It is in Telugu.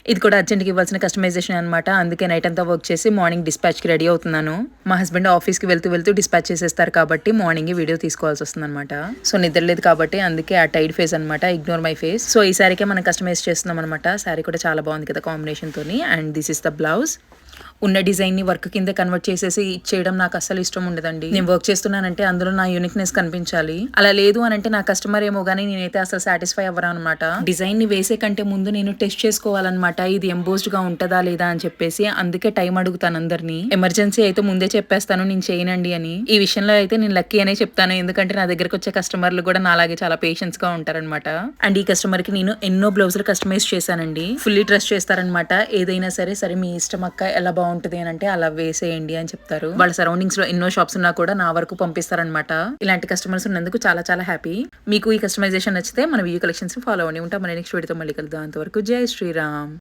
ఇది కూడా అర్జెంట్‌గా ఇవ్వాల్సిన కస్టమైజేషన్ అనమాట. అందుకే నైట్ అంతా వర్క్ చేసి మార్నింగ్ డిస్పాచ్‌కి రెడీ అవుతున్నాను. మా హస్బెండ్ ఆఫీస్‌కి వెళ్తూ డిస్పాచ్ చేసేస్తారు కాబట్టి మార్నింగే వీడియో తీసుకోవాల్సొస్తుందనమాట. సో, నిద్ర లేదు కాబట్టి అందుకే ఆ టైర్డ్ ఫేస్ అనమాట. Ignore my face. సో, ఈ సారీకే మనం కస్టమైజ్ చేస్తున్నాం అనమాట. సారీ కూడా చాలా బాగుంది కదా కాంబినేషన్‌తోని. And this is the blouse. ఉన్న డిజైన్‌ని వర్క్ కింద కన్వర్ట్ చేసేసి ఇచ్చేయడం నాకు అస్సలు ఇష్టం ఉండదండి. నేను వర్క్ చేస్తున్నానంటే అందులో నా యూనిక్‌నెస్ కనిపించాలి. అలా లేదు అనంటే నా కస్టమర్ ఏమో గానీ నేనైతే అసలు సాటిస్ఫై అవ్వననమాట. డిజైన్‌ని వేసే కంటే ముందు నేను టెస్ట్ చేసుకోవాలనమాట. ఇది ఎంబోస్డ్‌గా ఉంటదా లేదా అని చెప్పేసి. అందుకే టైం అడుగుతాను అందరిని. ఎమర్జెన్సీ అయితే ముందే చెప్పేస్తాను నేను చేయనండి అని. ఈ విషయంలో అయితే నేను లక్కీ అనే చెప్తాను. ఎందుకంటే నా దగ్గరకు వచ్చే కస్టమర్లు కూడా నాలాగే చాలా పేషెన్స్‌గా ఉంటారనమాట. అండ్ ఈ కస్టమర్‌కి నేను ఎన్నో బ్లౌజులు కస్టమైజ్ చేశానండి. ఫుల్లీ ట్రస్ట్ చేస్తారనమాట. ఏదైనా సరే మీ ఇష్టం అక్క ఎలా బాగుంటది అని అంటే అలా వేసేయండి అని చెప్తారు. వాళ్ళ సరౌండింగ్స్ లో ఎన్నో షాప్స్ ఉన్నా కూడా నా వరకు పంపిస్తారనమాట. ఇలాంటి కస్టమర్స్ ఉన్నందుకు చాలా చాలా హ్యాపీ. మీకు ఈ కస్టమైజేషన్ నచ్చితే మన వ్యూ కలెక్షన్స్ ఫాలో అవ్వండి. ఉంటాం మన నెక్స్ట్ వీడియోతో మళ్ళీ కలుద్దాం. అంతవరకు జై శ్రీరామ్.